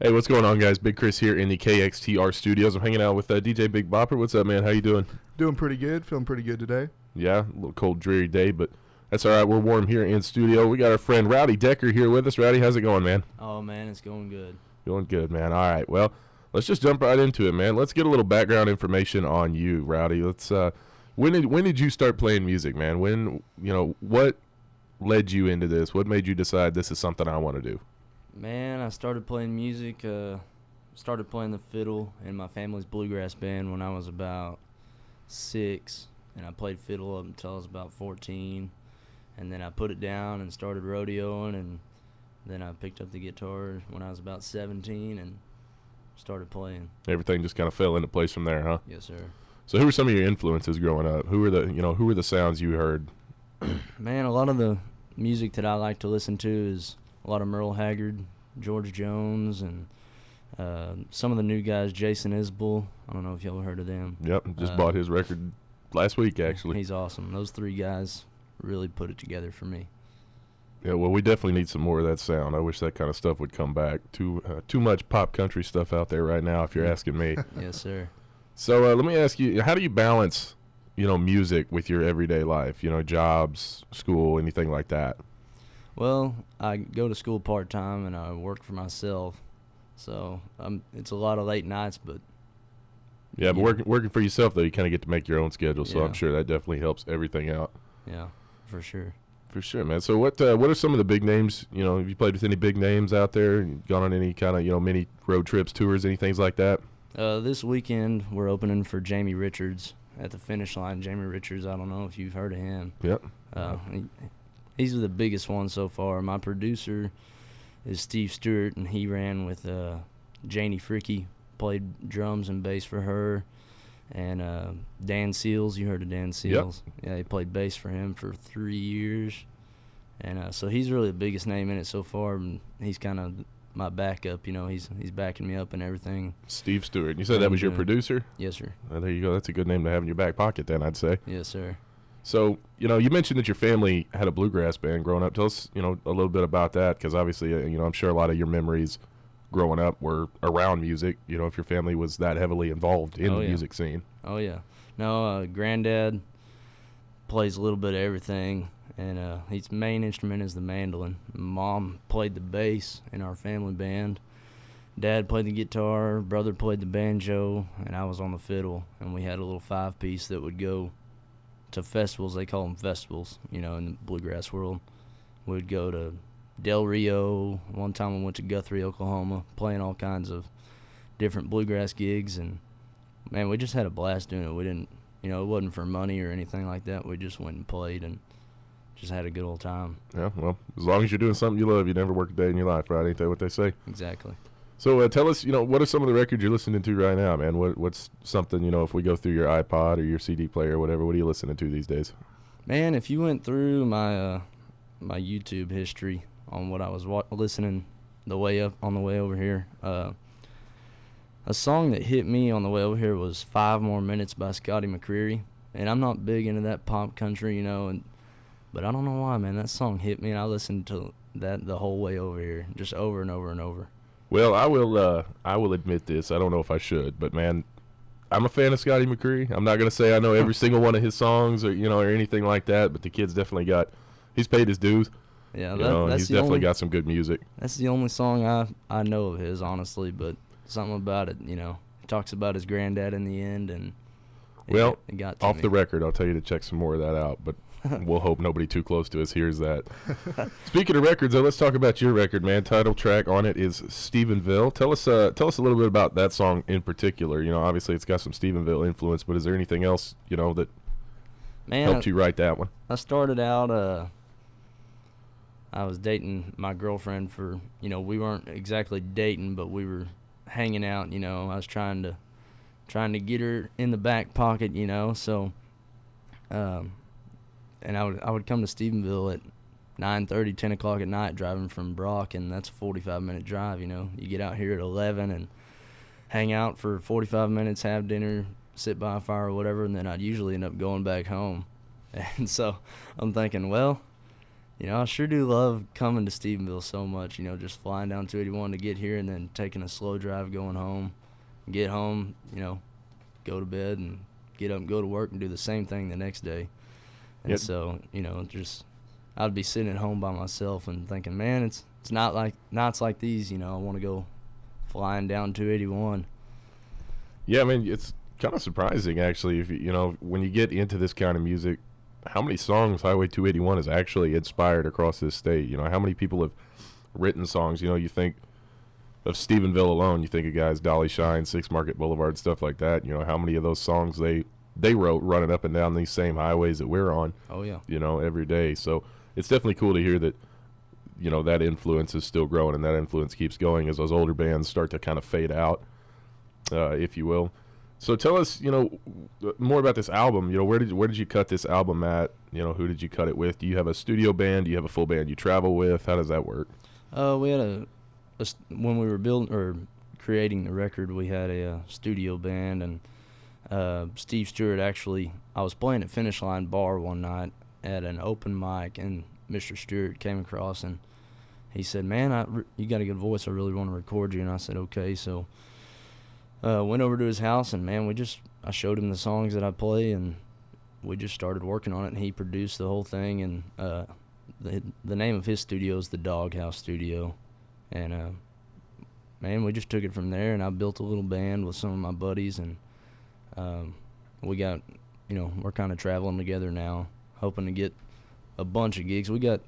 Hey, what's going on, guys? Big Chris here in the KXTR studios. I'm hanging out with DJ Big Bopper. What's up, man? How you doing? Doing pretty good. Feeling pretty good today. Yeah, a little cold, dreary day, but that's all right. We're warm here in studio. We got our friend Rowdy Decker here with us. Rowdy, how's it going, man? Oh, man, it's going good. Going good, man. All right, well, let's just jump right into it, man. Let's get a little background information on you, Rowdy. Let's. When did you start playing music, man? What led you into this? What made you decide this is something I want to do? Man, I started playing music, started playing the fiddle in my family's bluegrass band when I was about 6, and I played fiddle up until I was about 14, and then I put it down and started rodeoing, and then I picked up the guitar when I was about 17 and started playing. Everything just kind of fell into place from there, huh? Yes, sir. So who were some of your influences growing up? Who were the sounds you heard? Man, a lot of the music that I like to listen to is a lot of Merle Haggard, George Jones, and some of the new guys, Jason Isbell. I don't know if y'all heard of them. Yep, just bought his record last week, actually. He's awesome. Those 3 guys really put it together for me. Yeah, well, we definitely need some more of that sound. I wish that kind of stuff would come back. Too much pop country stuff out there right now, if you're asking me. Yes, sir. So let me ask you, how do you balance, music with your everyday life? Jobs, school, anything like that? Well, I go to school part-time and I work for myself, so it's a lot of late nights, but... Yeah, but working for yourself, though, you kind of get to make your own schedule, so Yeah. I'm sure that definitely helps everything out. Yeah, for sure. For sure, man. So what are some of the big names? Have you played with any big names out there? Gone on any kind of, mini road trips, tours, any things like that? This weekend, we're opening for Jamie Richards at the Finishline. Jamie Richards, I don't know if you've heard of him. Yep. He's the biggest one so far. My producer is Steve Stewart, and he ran with Janie Fricky, played drums and bass for her. And Dan Seals, you heard of Dan Seals? Yep. Yeah, he played bass for him for 3 years. And so he's really the biggest name in it so far, and he's kind of my backup. He's backing me up and everything. Steve Stewart. You said that was your producer? Yes, sir. There you go. That's a good name to have in your back pocket then, I'd say. Yes, sir. So, you mentioned that your family had a bluegrass band growing up. Tell us, a little bit about that, because obviously, I'm sure a lot of your memories growing up were around music, if your family was that heavily involved in the music scene. Oh, yeah. No, Granddad plays a little bit of everything, and his main instrument is the mandolin. Mom played the bass in our family band. Dad played the guitar, brother played the banjo, and I was on the fiddle, and we had a little 5-piece that would go to festivals. They call them festivals, in the bluegrass world. We'd go to Del Rio. One time we went to Guthrie, Oklahoma, playing all kinds of different bluegrass gigs, and man, we just had a blast doing it. We didn't, it wasn't for money or anything like that. We just went and played and just had a good old time. Yeah, well, as long as you're doing something you love, you never work a day in your life, right? Ain't that what they say? Exactly. So tell us, what are some of the records you're listening to right now, man? What's something, if we go through your iPod or your CD player or whatever, what are you listening to these days? Man, if you went through my my YouTube history on what I was listening on the way over here, a song that hit me on the way over here was 5 More Minutes by Scotty McCreery. And I'm not big into that pop country, but I don't know why, man. That song hit me, and I listened to that the whole way over here, just over and over and over. Well, I will admit this. I don't know if I should, but man, I'm a fan of Scotty McCreery. I'm not gonna say I know every single one of his songs or or anything like that, but the kid's definitely he's paid his dues. Yeah, he's definitely got some good music. That's the only song I know of his, honestly. But something about it, he talks about his granddad in the end, and it got to off me. The record, I'll tell you to check some more of that out, but. We'll hope nobody too close to us hears that. Speaking of records, though, let's talk about your record, man. Title track on it is Stephenville. Tell us a little bit about that song in particular. Obviously it's got some Stephenville influence, but is there anything else, that helped you write that one? I started out, I was dating my girlfriend for, we weren't exactly dating, but we were hanging out, I was trying to get her in the back pocket, so, and I would come to Stephenville at 9:30, 10 o'clock at night driving from Brock, and that's a 45-minute drive, You get out here at 11 and hang out for 45 minutes, have dinner, sit by a fire or whatever, and then I'd usually end up going back home. And so I'm thinking, well, I sure do love coming to Stephenville so much, just flying down 281 to get here and then taking a slow drive going home. Get home, go to bed and get up and go to work and do the same thing the next day. And so, just I'd be sitting at home by myself and thinking, man, it's not like nights like these, I want to go flying down 281. Yeah, I mean, it's kind of surprising, actually, if when you get into this kind of music, how many songs Highway 281 has actually inspired across this state. How many people have written songs. You think of Stephenville alone, you think of guys Dolly Shine, Six Market Boulevard, stuff like that. How many of those songs they wrote running up and down these same highways that we're on. Oh, yeah. Every day. So it's definitely cool to hear that, that influence is still growing, and that influence keeps going as those older bands start to kind of fade out, if you will. So tell us, more about this album. Where did you cut this album at? Who did you cut it with? Do you have a studio band? Do you have a full band you travel with? How does that work? We had when we were building or creating the record, we had a studio band, and Steve Stewart actually, I was playing at Finishline bar one night at an open mic, and Mr. Stewart came across and he said, man, you got a good voice. I really want to record you. And I said, okay. So went over to his house, and man, I showed him the songs that I play, and we just started working on it, and he produced the whole thing. And the name of his studio is the Doghouse Studio. And man, we just took it from there, and I built a little band with some of my buddies, and we got, we're kind of traveling together now, hoping to get a bunch of gigs. We got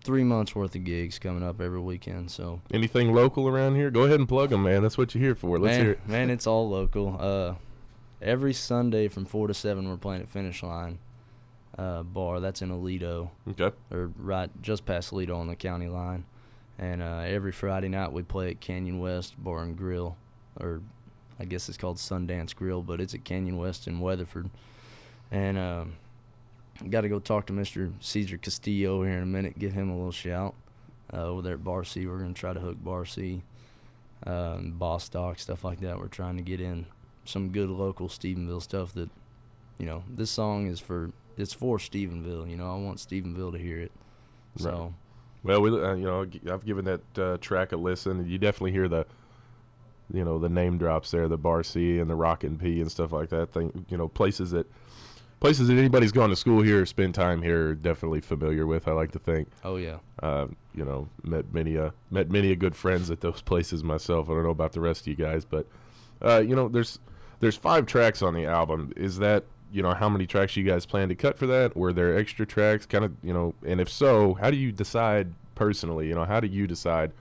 3 months worth of gigs coming up every weekend. So anything local around here, go ahead and plug them, man. That's what you're here for. Let's hear it. Man, it's all local. Every Sunday from 4 to 7 we're playing at Finishline bar. That's in Aledo. Okay. Or right just past Aledo on the county line. And every Friday night we play at Canyon West Bar and Grill, or I guess it's called Sundance Grill, but it's at Canyon West in Weatherford. And got to go talk to Mr. Cesar Castillo here in a minute, give him a little shout. Over there at Bar C, we're going to try to hook Bar C, Bostock, stuff like that. We're trying to get in some good local Stephenville stuff that, this song is for Stephenville. I want Stephenville to hear it. So, right. Well, I've given that track a listen. You definitely hear the name drops there, the Bar C and the Rockin' P and stuff like that. Places that anybody's gone to school here or spent time here are definitely familiar with, I like to think. Oh, yeah. Met many a good friends at those places myself. I don't know about the rest of you guys, but there's 5 tracks on the album. Is that, how many tracks you guys plan to cut for that? Were there extra tracks? Kind of, and if so, how do you decide personally? How do you decide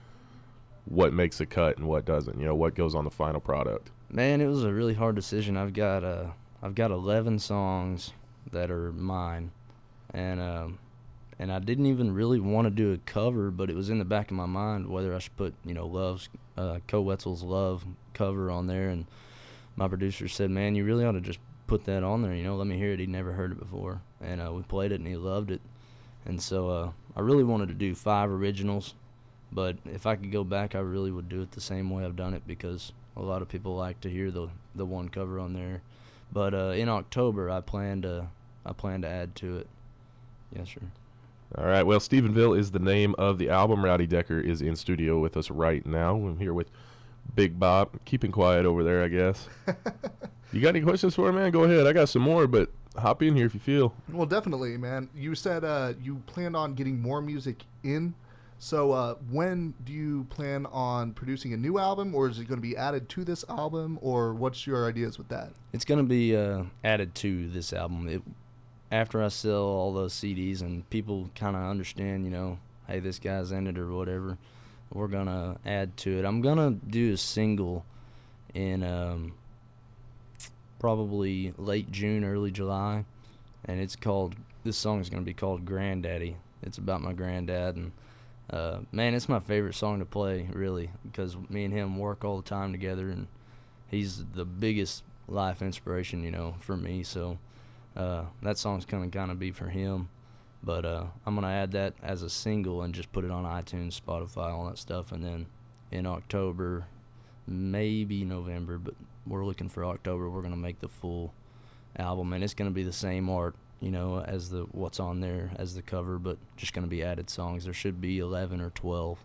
what makes a cut and what doesn't? What goes on the final product? Man, it was a really hard decision. I've got 11 songs that are mine, and I didn't even really want to do a cover, but it was in the back of my mind whether I should put Co Wetzel's Love cover on there, and my producer said, man, you really ought to just put that on there, let me hear it. He'd never heard it before, and we played it and he loved it. And so I really wanted to do 5 originals, but if I could go back, I really would do it the same way I've done it, because a lot of people like to hear the one cover on there. But in October, I plan to add to it. Yes, sir. All right. Well, Stephenville is the name of the album. Rowdy Decker is in studio with us right now. I'm here with Big Bob, keeping quiet over there, I guess. You got any questions for him, man? Go ahead. I got some more, but hop in here if you feel. Well, definitely, man. You said you planned on getting more music in. So when do you plan on producing a new album, or is it going to be added to this album, or what's your ideas with that? It's going to be added to this album. After I sell all those CDs and people kind of understand, hey, this guy's in it or whatever, we're going to add to it. I'm going to do a single in probably late June, early July, and this song is going to be called Granddaddy. It's about my granddad, and man, it's my favorite song to play, really, because me and him work all the time together, and he's the biggest life inspiration, for me. So that song's going to kind of be for him. But I'm going to add that as a single and just put it on iTunes, Spotify, all that stuff. And then in October, maybe November, but we're looking for October, we're going to make the full album. And it's going to be the same art you know, as the what's on there as the cover, but just going to be added songs. There should be 11 or 12.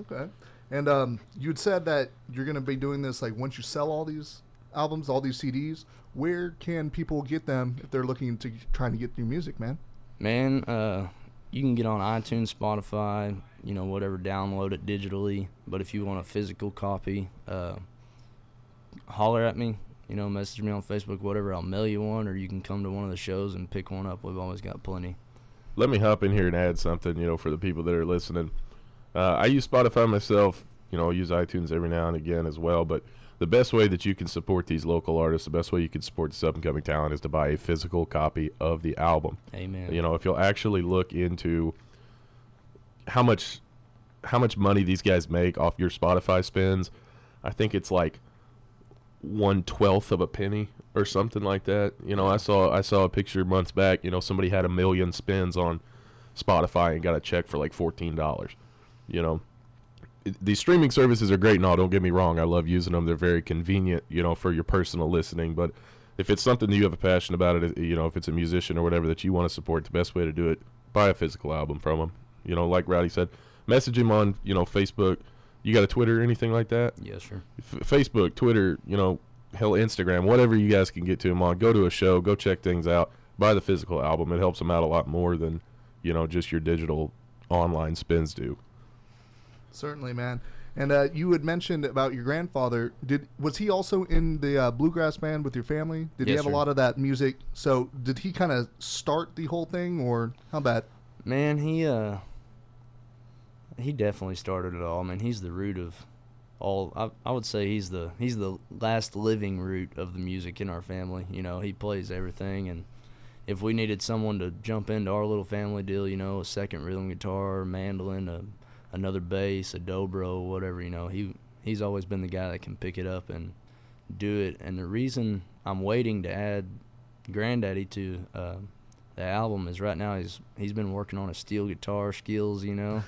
Okay. And you'd said that you're going to be doing this, like, once you sell all these albums, all these CDs, where can people get them if they're looking to trying to get your music, man? Man, you can get on iTunes, Spotify, you know, whatever, download it digitally. But if you want a physical copy, holler at me, you know, message me on Facebook, whatever. I'll mail you one, or you can come to one of the shows and pick one up. We've always got plenty. Let me hop in here and add something, you know, for the people that are listening. I use Spotify myself. You know, I use iTunes every now and again as well. But the best way that you can support these local artists, the best way you can support this up-and-coming talent is to buy a physical copy of the album. Amen. You know, if you'll actually look into how much money these guys make off your Spotify spins, I think it's like 1/12 of a penny or something like that. You know, I saw a picture months back. You know, somebody had 1 million spins on Spotify and got a check for like $14. You know, these streaming services are great and all, don't get me wrong. I love using them. They're very convenient, you know, for your personal listening. But if it's something that you have a passion about it, you know, if it's a musician or whatever that you want to support, the best way to do it, buy a physical album from them. You know, like Rowdy said, message him on, you know, Facebook. You got a Twitter or anything like that? Yes, sir. Facebook, Twitter, you know, hell, Instagram, whatever you guys can get to him on. Go to a show, go check things out, buy the physical album. It helps them out a lot more than, you know, just your digital online spins do. Certainly, man. And you had mentioned about your grandfather. Was he also in the bluegrass band with your family? Did he Yes, have sir. a lot of that music? So did he kind of start the whole thing, or how about? Man, he definitely started it all. I mean, he's the root of all. I would say he's the last living root of the music in our family. You know, he plays everything, and if we needed someone to jump into our little family deal, you know, a second rhythm guitar, mandolin, another bass, a dobro, whatever, you know, he's always been the guy that can pick it up and do it. And the reason I'm waiting to add Granddaddy to the album is right now he's been working on his steel guitar skills, you know.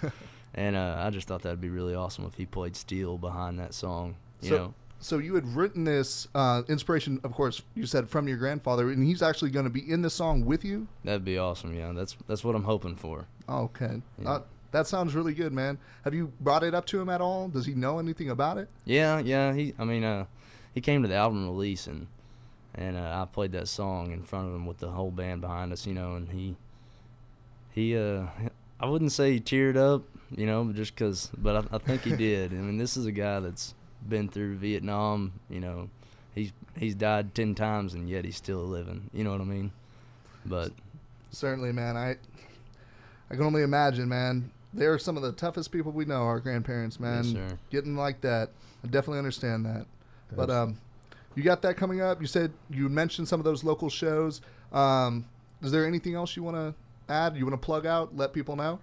And I just thought that'd be really awesome if he played steel behind that song, you know. So you had written this inspiration, of course, you said from your grandfather, and he's actually going to be in the song with you? That'd be awesome, yeah. That's what I'm hoping for. Okay. Yeah. That sounds really good, man. Have you brought it up to him at all? Does he know anything about it? Yeah. He came to the album release and I played that song in front of him with the whole band behind us, you know, and he I wouldn't say he teared up, you know, just 'cause, but I think he did. I mean, this is a guy that's been through Vietnam, you know. He's died 10 times and yet he's still living. You know what I mean? But certainly, man. I can only imagine, man. They're some of the toughest people we know, our grandparents, man. Yes, sir. Getting like that. I definitely understand that. But you got that coming up. You said you mentioned some of those local shows. Is there anything else you want to add? You want to plug out, let people know?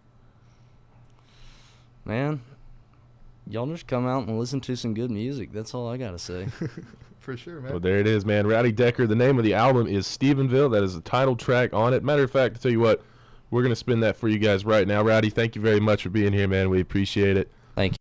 Man, y'all just come out and listen to some good music. That's all I got to say. For sure, man. Well, there it is, man. Rowdy Decker. The name of the album is Stephenville. That is the title track on it. Matter of fact, to tell you what, we're going to spin that for you guys right now. Rowdy, thank you very much for being here, man. We appreciate it. Thank you.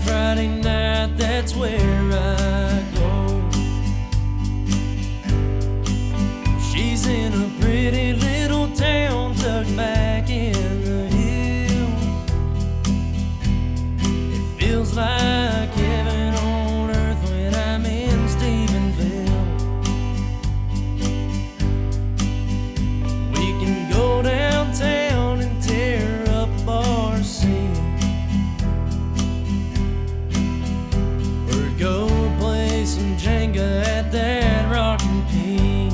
Friday night, that's where I go. She's in a pretty little town tucked back in the hills. It feels like heaven on earth when I'm in Stephenville. We can go downtown and tear up our scene. Go play some Jenga at that rockin' pea.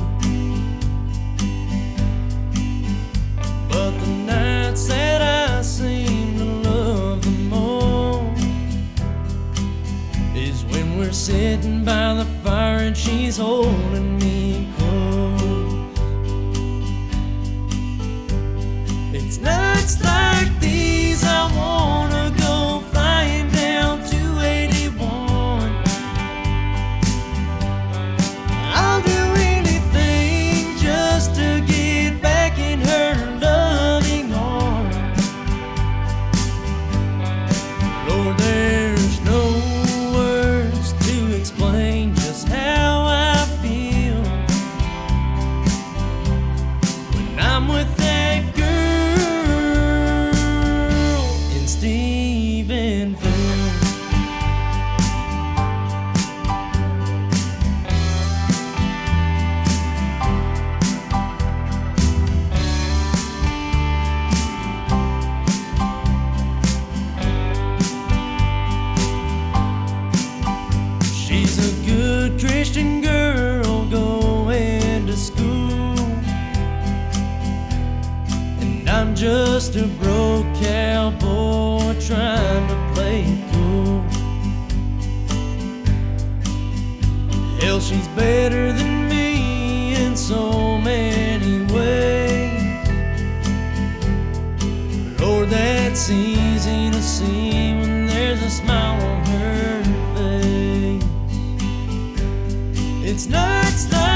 But the nights that I seem to love the most is when we're sitting by the fire and she's holding me close. It's nights nights like these, I wanna go flying down to 81. I'll do anything just to get back in her loving arms. Lord, there's no words to explain just how I feel when I'm with that girl in Stephenville. She's a good Christian girl going to school, and I'm just a broke cowboy trying to play it cool. Hell, she's better than me in so many ways. Lord, that's easy to see when there's a smile on her face. It's nights like